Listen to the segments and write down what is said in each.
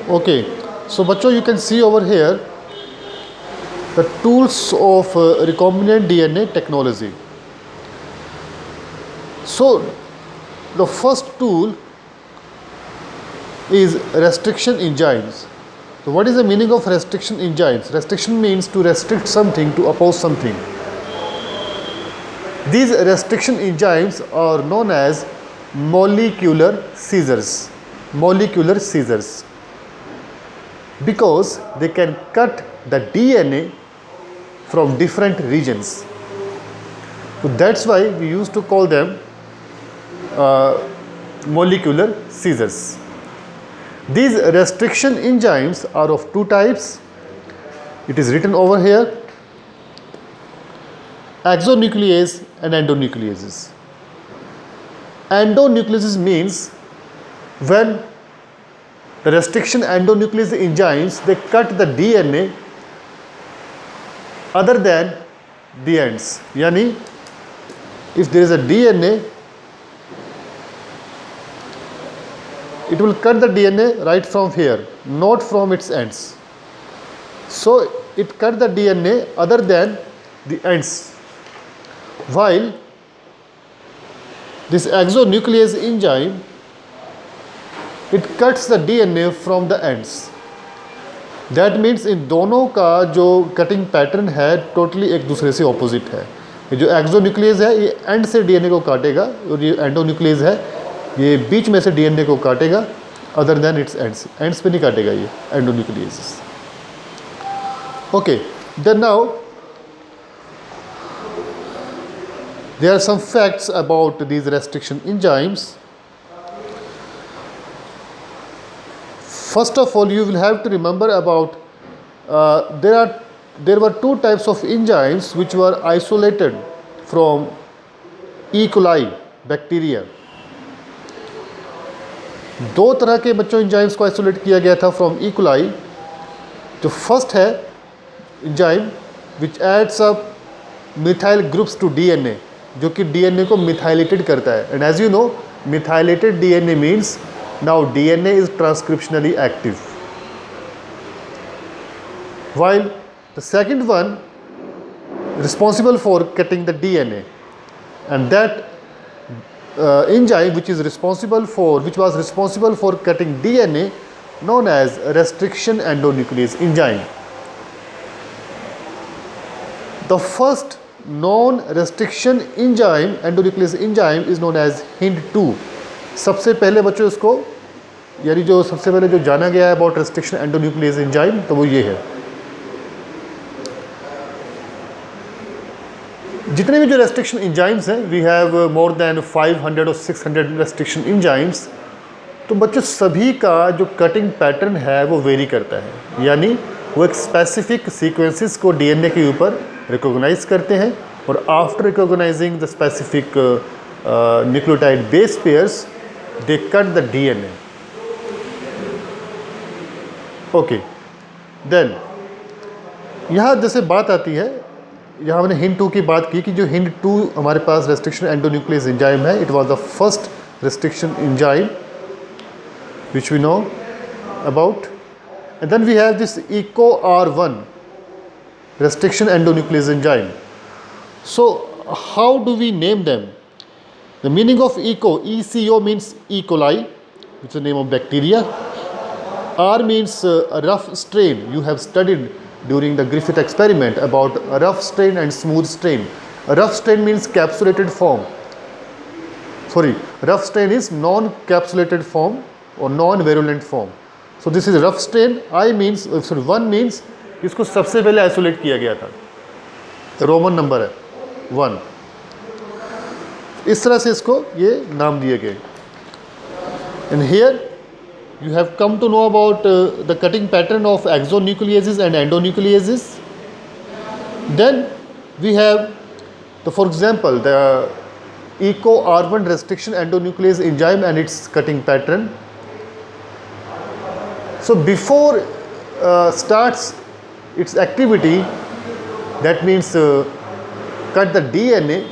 Okay, so बच्चों you can see over here the tools of recombinant DNA technology. So the first tool is restriction enzymes. So what is the meaning of restriction enzymes? Restriction means to restrict something, to oppose something. These restriction enzymes are known as molecular scissors. Molecular scissors. Because they can cut the DNA from different regions. So that's why we used to call them molecular scissors. These restriction enzymes are of two types. It is written over here: exonuclease and endonucleases. Endonucleases means when the restriction endonuclease enzymes, they cut the DNA other than the ends. Yani, if there is a DNA, it will cut the DNA right from here, not from its ends. So it cut the DNA other than the ends. While this exonuclease enzyme, it cuts the DNA from the ends. That means इन दोनों का जो cutting pattern है totally एक दूसरे से opposite है. ये जो एक्सोन्यूक्लियस है ये एंड से डीएनए को काटेगा और ये एंडोन्यूक्लियस है ये बीच में से डीएनए को काटेगा अदर देन इट्स एंड्स पे नहीं काटेगा ये endonuclease. Okay, then now there are some facts about these restriction enzymes. First of all, you will have to remember about there were two types of enzymes which were isolated from E. coli bacteria. दो तरह के बच्चों enzymes को isolate किया गया था from E. coli. जो first है enzyme which adds up methyl groups to DNA, जो कि DNA को methylated करता है. And as you know, methylated DNA means now DNA is transcriptionally active. While the second one responsible for cutting the DNA, and that enzyme which was responsible for cutting DNA, known as restriction endonuclease enzyme. The first known restriction enzyme, endonuclease enzyme, is known as HIND2. सबसे पहले बच्चों इसको यानी जो सबसे पहले जो जाना गया है अबाउट रेस्ट्रिक्शन एंडोन्यूक्लियस एंजाइम तो वो ये है. जितने भी जो रेस्ट्रिक्शन एंजाइम्स हैं, वी हैव मोर देन 500 और 600 रेस्ट्रिक्शन एंजाइम्स. तो बच्चों सभी का जो कटिंग पैटर्न है वो वेरी करता है, यानी वो एक स्पेसिफिक सीक्वेंसेस को डीएनए के ऊपर रिकॉग्नाइज करते हैं और after recognizing the specific nucleotide base pairs they cut the DNA. Okay, then यहाँ जैसे बात आती है, यहाँ हमने HIND2 की बात की कि जो HIND2 हमारे पास रेस्ट्रिक्शन एंडोन्यूक्लियस एंजाइम है, it was the first restriction enzyme which we know about. And then we have this EcoR1 restriction endonuclease enzyme. So how do we name them? The meaning of ECO means E. coli, which is the name of bacteria. R means a rough strain. You have studied during the Griffith experiment about a rough strain and smooth strain. A rough strain means capsulated form. Sorry, rough strain is non-capsulated form or non-virulent form. So this is rough strain. I means sorry, 1 means इसको सबसे पहले isolate किया गया था, Roman number है 1. इस तरह से इसको ये नाम दिए गए. And here you have come to know about the cutting pattern of exonucleases and endonucleases. Then we have for example the EcoR1 restriction endonuclease enzyme and its cutting pattern. So before starts its activity, that means cut the DNA,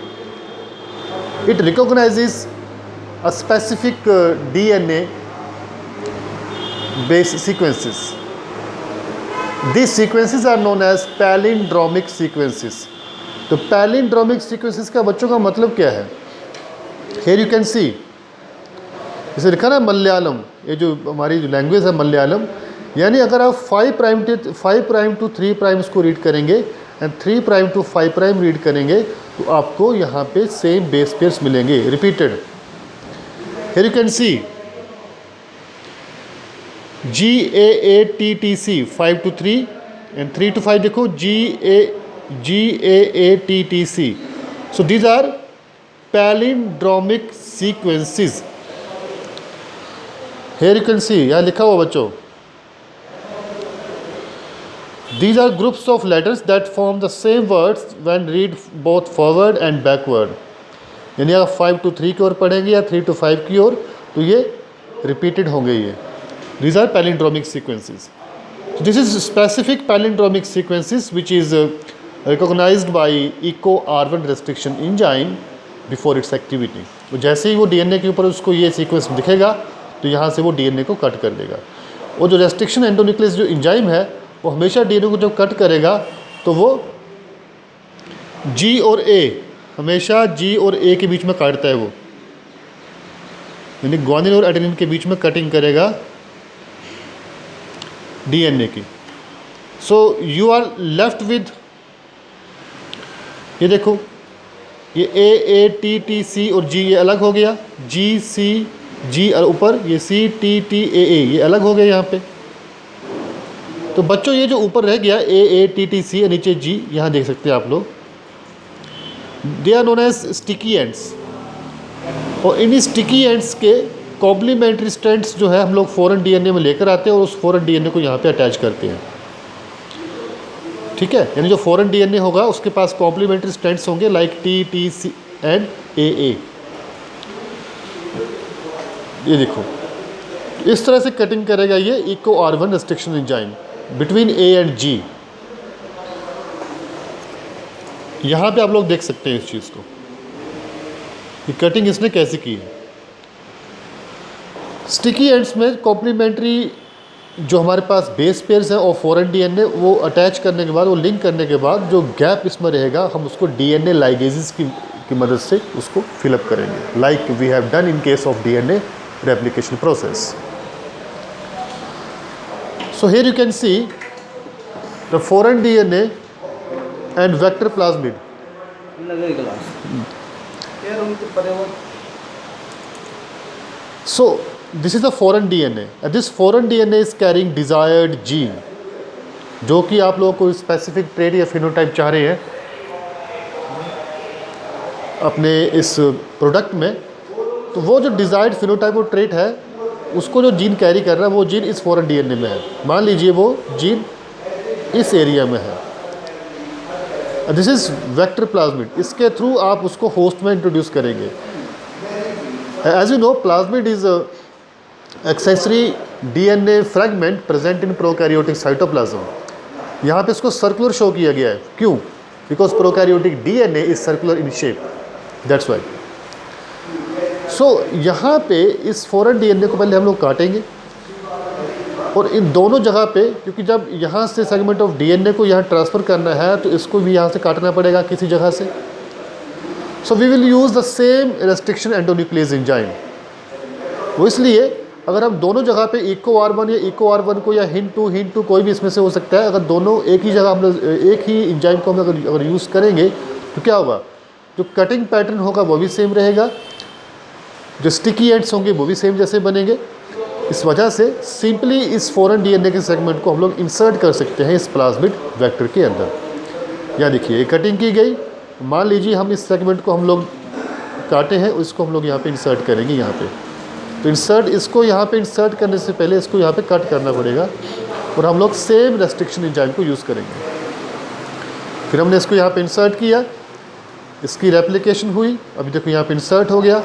it recognizes a specific DNA base sequences. These sequences are known as palindromic sequences. तो palindromic sequences का बच्चों का मतलब क्या है? Here you can see, इसे लिखा ना मलयालम, ये जो हमारी जो लैंग्वेज है मलयालम, यानी अगर आप 5 प्राइम टू 3 प्राइम को रीड करेंगे and 3 prime to 5 prime read करेंगे तो आपको यहाँ पे सेम बेस पेयर्स मिलेंगे repeated. Here you can see GAATTC 5 to 3 and 3 to 5 देखो GAATTC. So these are palindromic sequences. Here you can see, यहाँ लिखा हुआ बच्चों, these are groups of letters that form the same words when read both forward and backward. यानी अगर 5 to 3 की ओर पढ़ेंगे या 3 to 5 की ओर तो ये रिपीटेड होंगे ये. These are palindromic sequences. So this is specific palindromic sequences which is recognized by EcoR1 restriction enzyme before its activity. तो जैसे ही वो DNA के ऊपर उसको ये सीक्वेंस दिखेगा तो यहाँ से वो DNA को कट कर देगा. और जो रेस्ट्रिक्शन एंडोन्यूक्लियस जो एंजाइम है वो हमेशा DNA को जब कट करेगा तो वो G और A, हमेशा G और A के बीच में काटता है वो, यानी ग्वानिन और एडेनिन के बीच में कटिंग करेगा DNA की. So you are left with, ये देखो ये AATTC और G ये अलग हो गया, GCG ऊपर, ये CTTAA ये अलग हो गया यहाँ पे. तो बच्चों ये जो ऊपर रह गया AATTC और नीचे G, यहाँ देख सकते हैं आप लोग, they are known as sticky ends. और इन स्टिकी एंड्स के कॉम्प्लीमेंट्री स्ट्रैंड्स जो है हम लोग फॉरेन DNA में लेकर आते हैं और उस फॉरेन DNA को यहाँ पे अटैच करते हैं. ठीक है, यानी जो फॉरेन DNA होगा उसके पास कॉम्प्लीमेंट्री स्ट्रैंड्स होंगे like T, T, C and AA. ये देखो इस तरह से कटिंग करेगा ये EcoR1 restriction enzyme between A and G. यहाँ पे आप लोग देख सकते हैं इस चीज़ को, ये कटिंग इसने कैसे की है. स्टिकी एंड्स में कॉम्प्लीमेंट्री जो हमारे पास बेस पेयर्स हैं और फॉरेन DNA वो अटैच करने के बाद, वो लिंक करने के बाद जो गैप इसमें रहेगा हम उसको DNA लाइगेजेस की मदद से उसको फिलअप करेंगे, like we have done in case of DNA replication process. So here you can see the foreign DNA and vector plasmid. So this is the foreign DNA and this foreign DNA is carrying desired gene, जो कि आप लोगों को specific trait या phenotype चाह रहे हैं अपने इस प्रोडक्ट में. तो वो जो डिज़ायर्ड फिनोटाइप और ट्रेट है उसको जो जीन कैरी कर रहा है वो जीन इस फॉरेन DNA में है. मान लीजिए वो जीन इस एरिया में है. This is vector plasmid. इसके थ्रू आप उसको होस्ट में इंट्रोड्यूस करेंगे. As you know, plasmid is a accessory DNA fragment present in prokaryotic cytoplasm. यहाँ पे इसको सर्कुलर शो किया गया है. क्यों? Because prokaryotic DNA is circular in shape. That's why. So यहाँ पे इस foreign DNA को पहले हम लोग काटेंगे और इन दोनों जगह पे, क्योंकि जब यहाँ से सेगमेंट ऑफ DNA को यहाँ ट्रांसफ़र करना है तो इसको भी यहाँ से काटना पड़ेगा किसी जगह से. So we will use the same restriction endonuclease enzyme. वो इसलिए अगर हम दोनों जगह पे EcoR1 या EcoR1 को या HIN2 कोई भी इसमें से हो सकता है, अगर दोनों एक ही जगह हम लोग एक ही एंजाइम को हम अगर यूज़ करेंगे तो क्या होगा, जो कटिंग पैटर्न होगा वो भी सेम रहेगा, जो स्टिकी एंड्स होंगे वो भी सेम जैसे बनेंगे. इस वजह से सिंपली इस फॉरेन DNA के सेगमेंट को हम लोग इंसर्ट कर सकते हैं इस प्लाज्मिड वेक्टर के अंदर. यहाँ देखिए कटिंग की गई. मान लीजिए हम इस सेगमेंट को हम लोग काटे हैं, इसको हम लोग यहाँ पे इंसर्ट करेंगे यहाँ पे. तो इंसर्ट इसको यहाँ पे इंसर्ट करने से पहले इसको यहाँ पे कट करना पड़ेगा और हम लोग सेम रेस्ट्रिक्शन एंजाइम को यूज़ करेंगे. फिर हमने इसको यहाँ पे इंसर्ट किया, इसकी रेप्लिकेशन हुई. अभी देखो यहाँ पे इंसर्ट हो गया.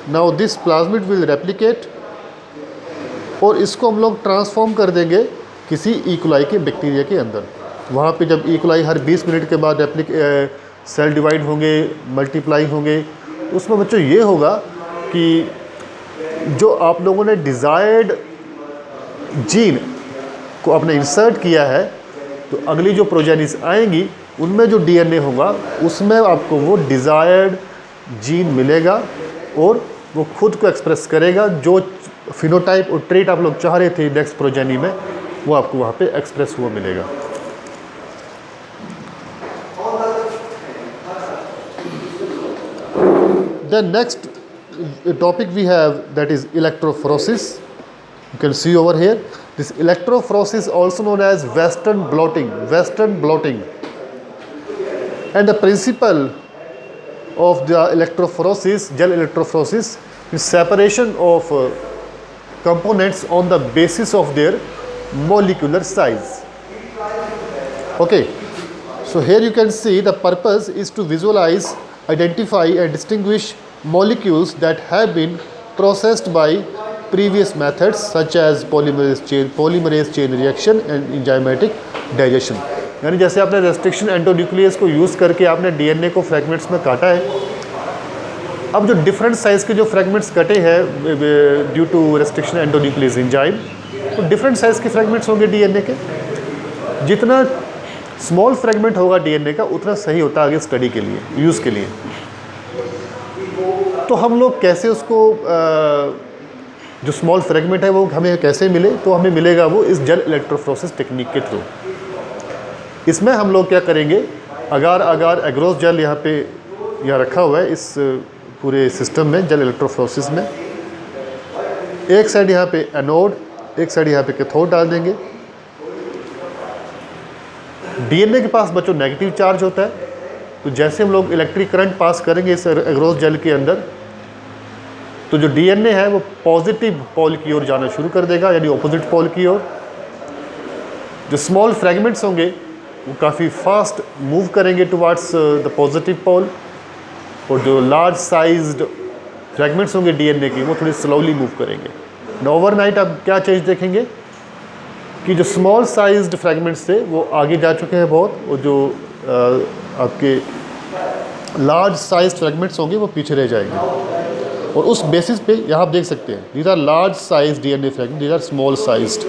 Now this plasmid will replicate और इसको हम लोग ट्रांसफॉर्म कर देंगे किसी इकोलाई के बैक्टीरिया के अंदर. वहाँ पे जब इकोलाई हर 20 मिनट के बाद सेल डिवाइड होंगे, मल्टीप्लाई होंगे, उसमें बच्चों ये होगा कि जो आप लोगों ने डिज़ायर्ड जीन को आपने इंसर्ट किया है, तो अगली जो प्रोजेनिस आएंगी उनमें जो डीएनए होगा उसमें आपको वो डिज़ायर्ड जीन मिलेगा और वो खुद को एक्सप्रेस करेगा। जो फिनोटाइप और ट्रेट आप लोग चाह रहे थे नेक्स्ट प्रोजेनी में, वो आपको वहाँ पे एक्सप्रेस हुआ मिलेगा। Then next topic we have, that is electrophoresis. You can see over here, this electrophoresis also known as Western blotting. Western blotting. And the principle of the electrophoresis, gel electrophoresis, is separation of components on the basis of their molecular size. Okay, so here you can see the purpose is to visualize, identify and distinguish molecules that have been processed by previous methods such as polymerase chain reaction and enzymatic digestion. यानी जैसे आपने restriction endonuclease को use करके आपने DNA को fragments में काटा है, अब जो डिफरेंट साइज़ के जो फ्रैगमेंट्स कटे हैं due to restriction endonuclease enzyme, तो डिफरेंट साइज़ के फ्रैगमेंट्स होंगे डीएनए के। जितना स्मॉल फ्रैगमेंट होगा डीएनए का उतना सही होता है आगे स्टडी के लिए, यूज़ के लिए। तो हम लोग कैसे उसको जो स्मॉल फ्रैगमेंट है वो हमें कैसे मिले, तो हमें मिलेगा वो इस जेल इलेक्ट्रोफोरेसिस टेक्निक के थ्रू। इसमें हम लोग क्या करेंगे, अगार एग्रोस जेल यहाँ रखा हुआ है इस पूरे सिस्टम में, जेल इलेक्ट्रोफोरेसिस में। एक साइड यहाँ पे एनोड, एक साइड यहाँ पे कैथोड डाल देंगे। डीएनए के पास बच्चों नेगेटिव चार्ज होता है, तो जैसे हम लोग इलेक्ट्रिक करंट पास करेंगे इस एग्रोस जेल के अंदर, तो जो डीएनए है वो पॉजिटिव पोल की ओर जाना शुरू कर देगा, यानी ऑपोजिट पोल की ओर। जो स्मॉल फ्रैगमेंट्स होंगे वो काफ़ी फास्ट मूव करेंगे टुवार्ड्स द पॉजिटिव पोल, और जो लार्ज साइज्ड फ्रैगमेंट्स होंगे डीएनए की वो थोड़ी स्लोली मूव करेंगे। ओवरनाइट आप क्या चीज़ देखेंगे कि जो स्मॉल साइज्ड फ्रैगमेंट्स थे वो आगे जा चुके हैं बहुत, और जो आपके लार्ज साइज्ड फ्रैगमेंट्स होंगे वो पीछे रह जाएंगे। और उस बेसिस पे यहाँ आप देख सकते हैं, these are large size DNA fragment, these are small sized.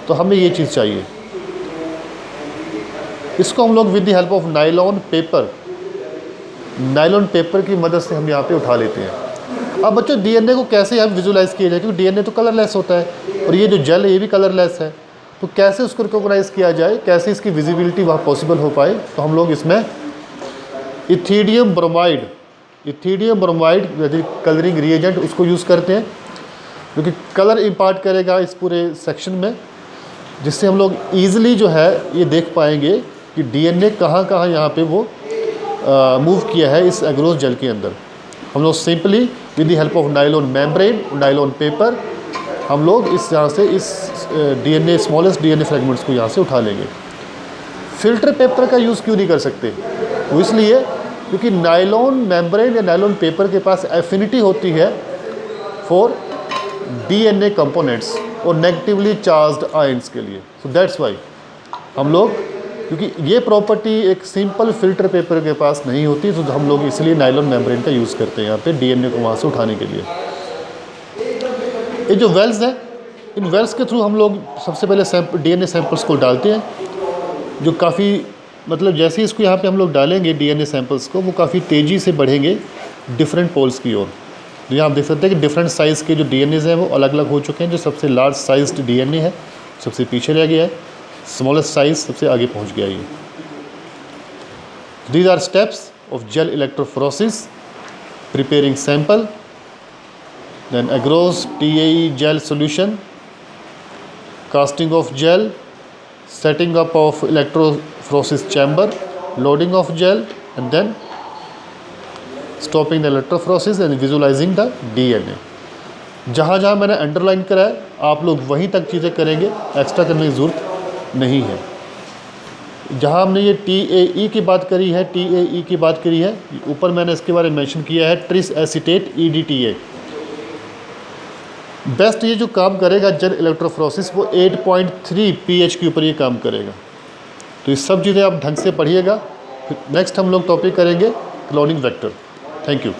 तो हमें ये चीज़ चाहिए। इसको हम लोग with the help of nylon paper की मदद से हम यहाँ पे उठा लेते हैं। अब बच्चों डीएनए को कैसे हम विजुलाइज किया जाए, क्योंकि डीएनए तो कलरलेस होता है और ये जो जेल है ये भी कलरलेस है, तो कैसे उसको रिकॉग्नाइज किया जाए, कैसे इसकी विजिबिलिटी वहाँ पॉसिबल हो पाए। तो हम लोग इसमें इथीडियम ब्रोमाइड कलरिंग रिएजेंट उसको यूज़ करते हैं, जो कि कलर इम्पार्ट करेगा इस पूरे सेक्शन में, जिससे हम लोग ईज़िली जो है ये देख पाएंगे कि डीएनए कहाँ यहाँ पे वो मूव किया है इस एग्रोस जेल के अंदर। हम लोग simply with the help of nylon membrane, nylon paper, हम लोग इस यहाँ से इस डीएनए स्मॉलेस्ट डीएनए फ्रैगमेंट्स को यहाँ से उठा लेंगे। फिल्टर पेपर का यूज़ क्यों नहीं कर सकते, वो इसलिए क्योंकि नायलॉन मेम्ब्रेन या नायलॉन पेपर के पास एफिनिटी होती है फॉर डीएनए कंपोनेंट्स और नेगेटिवली चार्ज्ड आयंस के लिए। सो दैट्स वाई हम लोग, क्योंकि ये प्रॉपर्टी एक सिंपल फिल्टर पेपर के पास नहीं होती, तो हम लोग इसलिए नायलॉन मेम्ब्रेन का यूज़ करते हैं यहाँ पे डीएनए को वहाँ से उठाने के लिए। ये जो वेल्स हैं, इन वेल्स के थ्रू हम लोग सबसे पहले डीएनए सैंपल्स को डालते हैं, जो काफ़ी मतलब जैसे ही इसको यहाँ पे हम लोग डालेंगे डीएनए सैंपल्स को, वो काफ़ी तेज़ी से बढ़ेंगे डिफरेंट पोल्स की ओर। तो यहाँ आप देख सकते हैं कि डिफरेंट साइज़ के जो डीएनएज़ हैं वो अलग अलग हो चुके हैं। जो सबसे लार्ज साइज्ड डीएनए है सबसे पीछे रह गया है, स्मॉलेस्ट साइज सबसे आगे पहुँच गया है। These are steps of gel electrophoresis, preparing sample, then agarose TAE gel solution, casting of gel, setting up of electrophoresis chamber, loading of gel, and then stopping the electrophoresis and visualizing the DNA. जहाँ मैंने underline करा है आप लोग वहीं तक चीज़ें करेंगे, एक्स्ट्रा करने की ज़रूरत नहीं है। जहाँ हमने ये TAE की बात करी है, ऊपर मैंने इसके बारे में मेंशन किया है, ट्रिस एसीटेट EDTA। बेस्ट ये जो काम करेगा जेल इलेक्ट्रोफोरेसिस वो 8.3 pH के ऊपर ये काम करेगा। तो ये सब चीज़ें आप ढंग से पढ़िएगा। फिर नेक्स्ट हम लोग टॉपिक करेंगे क्लोनिंग वेक्टर। Thank you.